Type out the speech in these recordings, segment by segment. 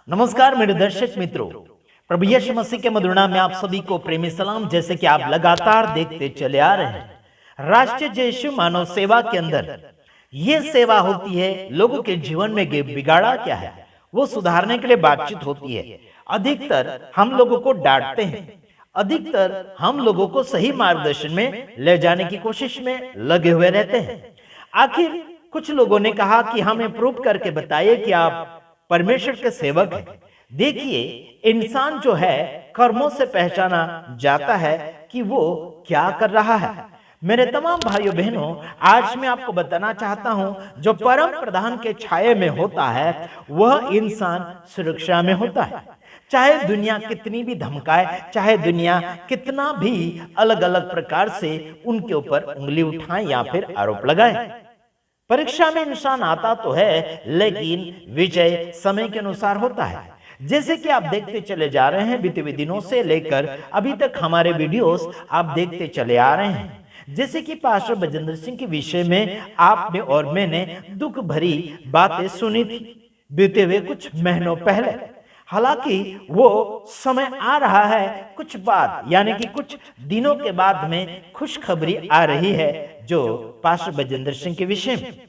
नमस्कार मेरे दर्शक मित्रों, प्रभु यीशु मसीह के मधुर नाम में आप सभी को प्रेमी सलाम। जैसे कि आप लगातार देखते चले आ रहे हैं, राष्ट्रीय यीशु मानव सेवा के अंदर ये सेवा होती है लोगों के जीवन में बिगाड़ा क्या है वो सुधारने के लिए बातचीत होती है। अधिकतर हम लोगों को डांटते हैं, अधिकतर हम लोगों को सही मार्गदर्शन में ले जाने की कोशिश में लगे हुए रहते हैं। आखिर कुछ लोगों ने कहा कि हमें प्रूव करके बताइए कि आप परमेश्वर के सेवक हैं। देखिए, इंसान जो है कर्मों से पहचाना जाता है कि वो क्या कर रहा है। मेरे तमाम भाइयों बहनों, आज मैं आपको बताना चाहता हूं, जो परम प्रधान के छाये में होता है वह इंसान सुरक्षा में होता है। चाहे दुनिया कितनी भी धमकाए, चाहे दुनिया कितना भी अलग अलग प्रकार से उनके ऊपर उंगली उठाए या फिर आरोप लगाए। परीक्षा में इंसान आता तो है, लेकिन विजय समय के अनुसार होता है। जैसे कि आप देखते चले जा रहे हैं, बीते हुए दिनों से लेकर अभी तक हमारे वीडियोस आप देखते चले आ रहे हैं। जैसे कि पास्टर बजेंद्र सिंह के विषय में आपने और मैंने दुख भरी बातें सुनी थी बीते हुए कुछ महीनों पहले। हालांकि वो समय आ रहा है, कुछ बाद यानी कि कुछ दिनों के बाद में खुशखबरी आ रही है जो पास्टर बजेंद्र सिंह के विषय में।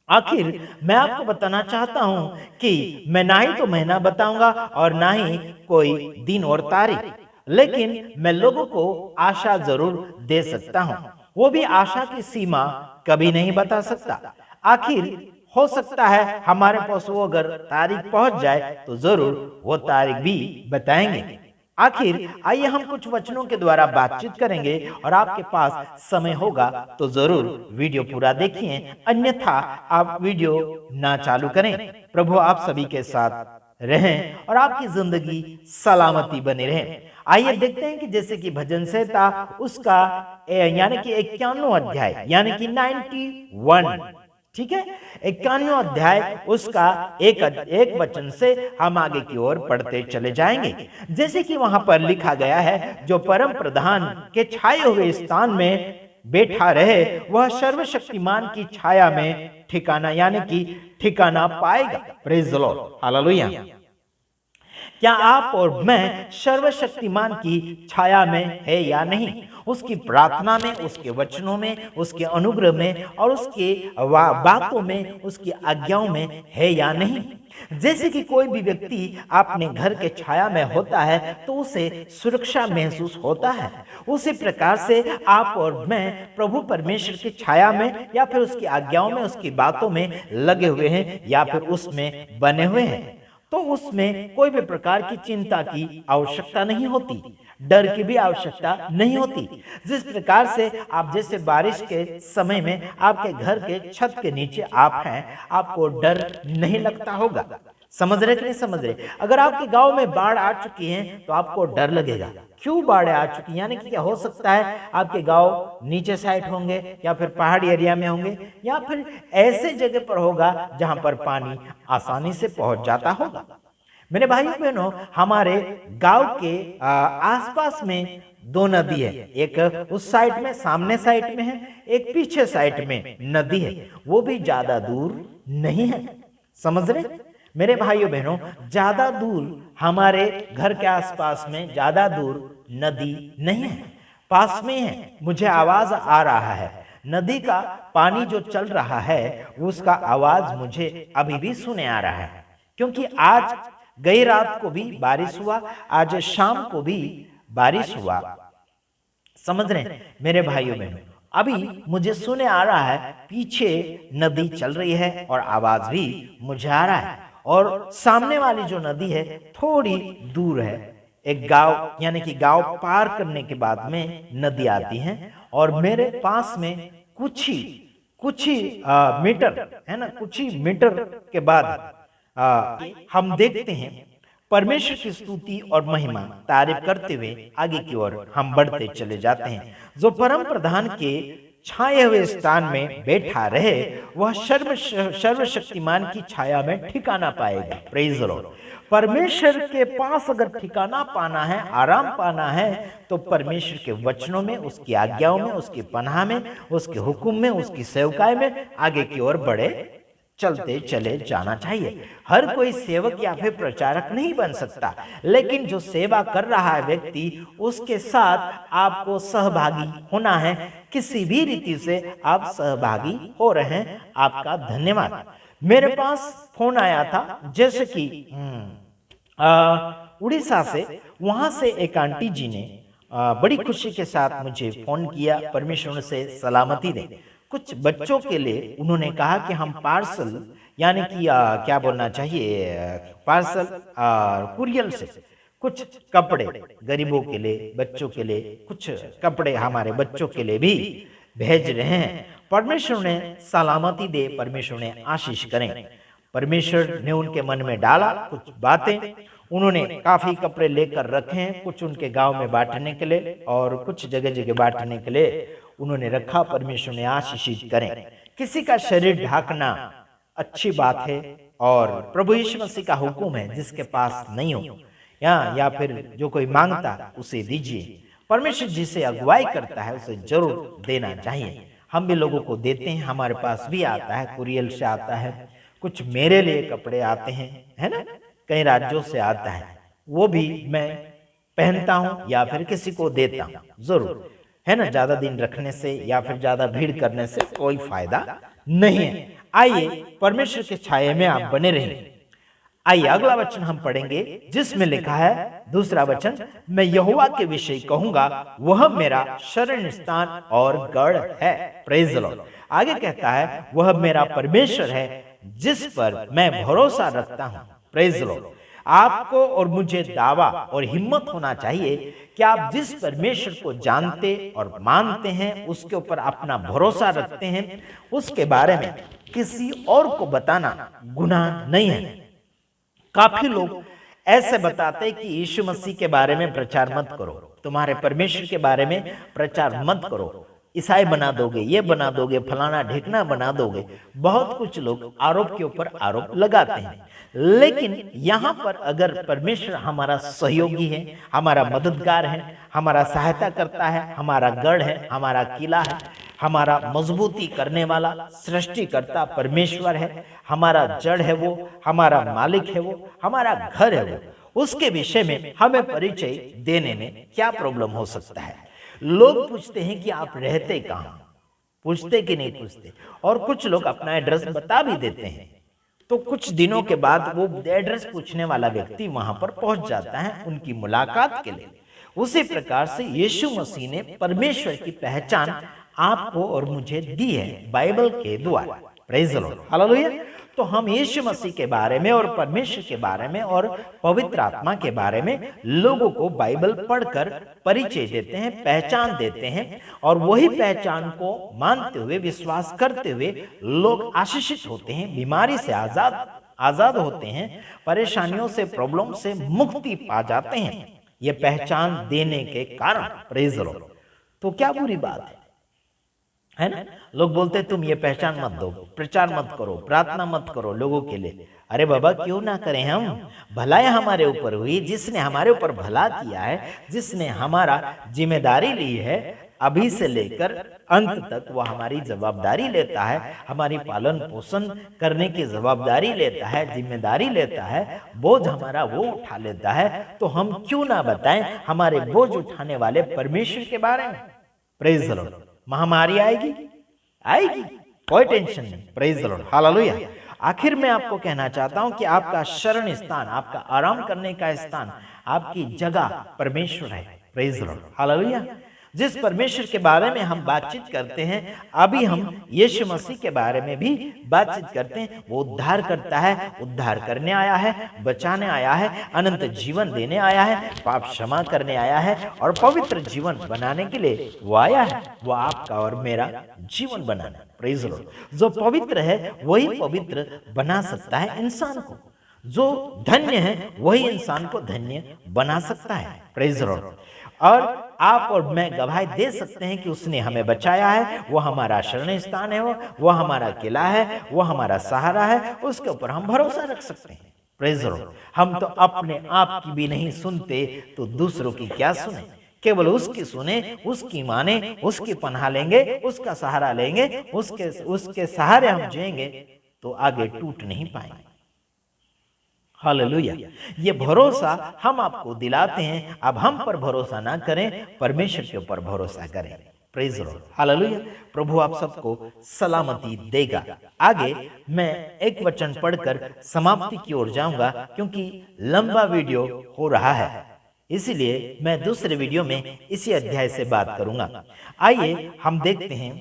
आखिर मैं आपको बताना चाहता हूं कि मैं ना ही तो महीना बताऊंगा और ना ही कोई दिन और तारीख, लेकिन मैं लोगों को आशा जरूर दे सकता हूं। वो भी आशा की सीमा कभी नहीं बता सकता। आखिर हो सकता है हमारे पास वो अगर तारीख पहुंच जाए तो जरूर वो तारीख भी बताएंगे। आखिर आइए हम कुछ वचनों के द्वारा बातचीत करेंगे और आपके पास समय होगा तो जरूर वीडियो पूरा देखिए, अन्यथा आप वीडियो ना चालू करें। प्रभु आप सभी के साथ रहें और आपकी जिंदगी सलामती बनी रहे। आइए देखते हैं कि जैसे कि भजन संहिता उसका यानी कि 91वां अध्याय यानी कि 91, ठीक है, 91वां अध्याय उसका एक वचन से हम आगे की ओर पढ़ते चले जाएंगे। जैसे कि वहां पर लिखा गया है, जो परम प्रधान के छाए हुए स्थान में बैठा रहे वह सर्वशक्तिमान की छाया में ठिकाना यानी कि ठिकाना पाएगा। Praise the Lord, hallelujah. क्या आप और मैं सर्वशक्तिमान की छाया में है या नहीं? उसकी प्रार्थना में, उसके वचनों में, उसके अनुग्रह में और उसके बातों में, उसकी आज्ञाओं में है या नहीं? जैसे कि कोई भी व्यक्ति अपने घर के छाया में होता है तो उसे सुरक्षा महसूस होता है। उसी प्रकार से आप और मैं प्रभु परमेश्वर की छाया में या फिर उसकी आज्ञाओं में, उसकी बातों में लगे हुए हैं या फिर उसमें बने हुए हैं, तो उसमें कोई भी प्रकार की चिंता की आवश्यकता नहीं होती, डर की भी आवश्यकता नहीं होती। जिस प्रकार से आप जैसे बारिश के समय में आपके घर के छत के नीचे आप हैं, आपको डर नहीं लगता होगा। समझ रहे कि नहीं समझ रहे? अगर आपके गांव में बाढ़ आ चुकी है तो आपको डर लगेगा। क्यों बाढ़ आ चुकी, यानी कि क्या हो सकता है आपके गांव नीचे साइड होंगे या फिर पहाड़ी एरिया में होंगे या फिर ऐसे जगह पर होगा जहां पर पानी आसानी से पहुंच जाता होगा। मेरे भाइयों बहनों, हमारे गांव के आसपास में दो नदी है, एक उस साइड में सामने साइड में है, एक पीछे साइड में नदी है। वो भी ज्यादा दूर नहीं है, समझ रहे मेरे भाइयों बहनों? ज्यादा दूर हमारे घर के आसपास में ज्यादा दूर नदी नहीं है, पास में है। मुझे आवाज आ रहा है, नदी का पानी जो चल रहा है उसका आवाज मुझे अभी भी सुने आ रहा है, क्योंकि आज गई रात को भी बारिश हुआ, आज शाम को भी बारिश हुआ। समझ रहे मेरे भाइयों बहनों? अभी मुझे सुने आ रहा है पीछे नदी चल रही है और आवाज भी मुझे आ रहा है, और सामने वाली जो नदी है थोड़ी दूर है। एक गांव यानी कि गांव पार करने के बाद में नदी आती है और मेरे पास में कुछ ही मीटर है ना, कुछ ही मीटर के बाद हम देखते हैं परमेश्वर की स्तुति और महिमा तारीफ करते हुए आगे की ओर हम बढ़ते चले जाते हैं। जो परम प्रधान के छाए हुए स्थान में बैठा रहे वह सर्वशक्तिमान की छाया में ठिकाना पाएगा। Praise the Lord. परमेश्वर के पास अगर ठिकाना पाना है, आराम पाना है, तो परमेश्वर के वचनों में, उसकी आज्ञाओं में, उसकी पनाह में, उसके हुक्म में, उसकी सेवकाई में आगे की ओर बढ़े चलते चले जाना चाहिए। हर कोई सेवक या फिर प्रचारक नहीं बन सकता, लेकिन जो सेवा कर रहा है व्यक्ति, उसके साथ आपको सहभागी होना है। किसी भी रीति से आप सहभागी हो रहे हैं, आपका धन्यवाद। मेरे पास फोन आया था, जैसे कि उड़ीसा से, वहां से एक आंटी जी ने बड़ी खुशी के साथ मुझे फोन किया, परमेश्वर से सलामती दे। कुछ बच्चों के लिए उन्होंने कहा कि हम पार्सल, यानी कि क्या बोलना चाहिए, पार्सल कुरियर से कुछ कपड़े गरीबों के लिए, बच्चों के लिए कुछ कपड़े हमारे बच्चों के लिए भी भेज रहे हैं। परमेश्वर ने सलामती दे, परमेश्वर ने आशीष करें। परमेश्वर ने उनके मन में डाला कुछ बातें, उन्होंने काफी कपड़े लेकर रखे हैं, कुछ उनके गांव में बांटने के लिए और कुछ जगह जगह बांटने के लिए उन्होंने रखा। परमेश्वर ने आशीषित करें। किसी का शरीर ढांकना अच्छी बात है और प्रभु यीशु मसीह का हुक्म है, जिसके पास नहीं हो या फिर जो कोई मांगता उसे दीजिए। परमेश्वर जिसे अगुवाई करता है उसे जरूर देना चाहिए। हम भी लोगों को देते हैं, हमारे पास भी आता है, कुरियर से आता है, कुछ मेरे लिए कपड़े आते हैं, है ना, कई राज्यों से आता है, वो भी मैं पहनता हूं या फिर किसी को देता हूं, जरूर, है ना। ज्यादा दिन रखने से या फिर ज्यादा भीड़ करने से कोई फायदा नहीं है। आइए परमेश्वर के छाये में आप बने रहिए। आइए अगला वचन हम पढ़ेंगे, जिसमें लिखा है, दूसरा वचन, मैं यहोवा के विषय कहूंगा, वह मेरा शरण स्थान और गढ़ है। Praise the Lord. आगे कहता है, वह मेरा परमेश्वर है जिस पर मैं भरोसा रखता हूं। Praise the Lord. आपको और मुझे दावा और हिम्मत होना चाहिए कि आप जिस परमेश्वर को जानते और मानते हैं, उसके ऊपर अपना भरोसा रखते हैं, उसके बारे में किसी और को बताना गुनाह नहीं है। काफी लोग ऐसे बताते हैं कि यीशु मसीह के बारे में प्रचार मत करो, तुम्हारे परमेश्वर के बारे में प्रचार मत करो, ईसाई बना दोगे, ये बना दोगे, फलाना ढेकना बना दोगे। बहुत कुछ लोग आरोप के ऊपर आरोप लगाते हैं, लेकिन यहाँ पर अगर परमेश्वर हमारा सहयोगी है, हमारा मददगार है, हमारा सहायता करता है, हमारा गढ़ है, हमारा किला है, हमारा मजबूती करने वाला सृष्टिकर्ता परमेश्वर है, हमारा जड़ है वो, हमारा मालिक है वो, हमारा घर है वो, उसके विषय में हमें परिचय देने में क्या प्रॉब्लम हो सकता है। लोग पूछते हैं कि आप रहते कहाँ, पूछते कि नहीं पूछते, और कुछ लोग अपना एड्रेस बता भी देते हैं, तो कुछ दिनों के बाद वो एड्रेस पूछने वाला व्यक्ति वहां पर पहुंच जाता है उनकी मुलाकात के लिए। उसी प्रकार से यीशु मसीह ने परमेश्वर की पहचान आपको और मुझे दी है बाइबल के द्वारा। Praise the Lord, hallelujah. तो हम यीशु मसीह के बारे में और परमेश्वर के बारे में और पवित्र आत्मा के बारे में लोगों को बाइबल पढ़कर परिचय देते हैं, पहचान देते हैं, और वही पहचान को मानते हुए, विश्वास करते हुए लोग आशीषित होते हैं, बीमारी से आजाद होते हैं, परेशानियों से, प्रॉब्लम से मुक्ति पा जाते हैं, ये पहचान देने के कारण। Praise the Lord. तो क्या बुरी बात है ना। लोग बोलते तुम ये पहचान मत दो, प्रचार मत करो, प्रार्थना मत करो लोगों के लिए। अरे बाबा, क्यों ना करें हम, भलाई हमारे ऊपर हुई, जिसने हमारे ऊपर भला किया है, जिसने हमारा जिम्मेदारी ली है, अभी से लेकर अंत तक वह हमारी जवाबदारी लेता है, हमारी पालन पोषण करने की जवाबदारी लेता है, जिम्मेदारी लेता है, बोझ हमारा वो उठा लेता है, तो हम क्यों ना बताएं हमारे बोझ उठाने वाले परमेश्वर के बारे में। Praise the Lord. महामारी आएगी, कोई टेंशन नहीं। Praise the Lord, hallelujah. आखिर में आपको कहना चाहता हूं कि आपका शरण स्थान, आपका आराम करने का स्थान, आपकी जगह परमेश्वर है। Praise the Lord, hallelujah. जिस परमेश्वर के बारे में हम बातचीत करते हैं, अभी हम यीशु मसीह के बारे में भी बातचीत करते हैं। वो उद्धार करता है, उद्धार करने आया है, बचाने आया है, अनंत जीवन देने आया है, पाप क्षमा करने आया है, और पवित्र जीवन बनाने के लिए वो आया है। वो आपका और मेरा जीवन बनाना। Praise the Lord. जो पवित्र है वही पवित्र बना सकता है इंसान को, जो धन्य है वही इंसान को धन्य बना सकता है। Praise the Lord. और आप और मैं गवाही दे सकते हैं कि उसने हमें बचाया है, वो हमारा शरण स्थान है, वो हमारा किला है, वो हमारा सहारा है, उसके ऊपर हम भरोसा रख सकते हैं। Praise the Lord. हम तो अपने आप की भी नहीं सुनते, तो दूसरों की क्या सुने, केवल उसकी सुने, उसकी माने, उसकी पनाह लेंगे, उसका सहारा लेंगे, उसके सहारे हम जिएंगे, तो आगे टूट नहीं पाएंगे। हालेलुया। ये भरोसा हम आपको दिलाते हैं। अब हम पर भरोसा ना करें, परमेश्वर के ऊपर भरोसा करें। Praise Lord, hallelujah. प्रभु आप सबको सलामती देगा। आगे मैं एक वचन पढ़कर समाप्ति की ओर जाऊंगा, क्योंकि लंबा वीडियो हो रहा है, इसलिए मैं दूसरे वीडियो में इसी अध्याय से बात करूंगा। आइए हम देखते हैं,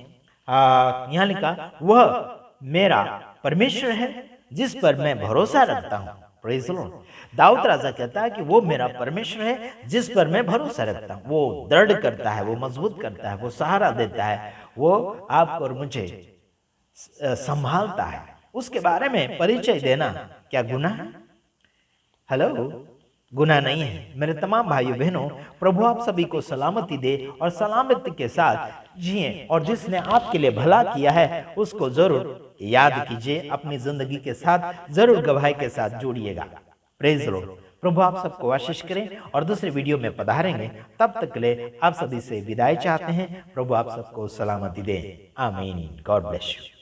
यहाँ लिखा, वह मेरा परमेश्वर है जिस पर मैं भरोसा रखता हूँ। Praise Lord. दाऊद राजा कहता है कि वो मेरा परमेश्वर है जिस पर मैं भरोसा रखता हूँ। वो दृढ़ करता है, वो मजबूत करता है, वो सहारा देता है, वो आपको और मुझे संभालता है। उसके बारे में परिचय देना क्या गुनाह है? हेलो, गुनाह नहीं है। मेरे तमाम भाइयों बहनों, प्रभु आप सभी को सलामती दे और सलामती के साथ जिए, और जिसने आपके लिए भला किया है उसको जरूर याद कीजिए, अपनी जिंदगी के साथ जरूर गवाही के साथ जोड़िएगा। Praise Lord. प्रभु आप सबको आशीष करें और दूसरे वीडियो में पधारेंगे। तब तक के लिए आप सभी से विदाई चाहते हैं। प्रभु आप सबको सलामती दे। आमीन। God bless you.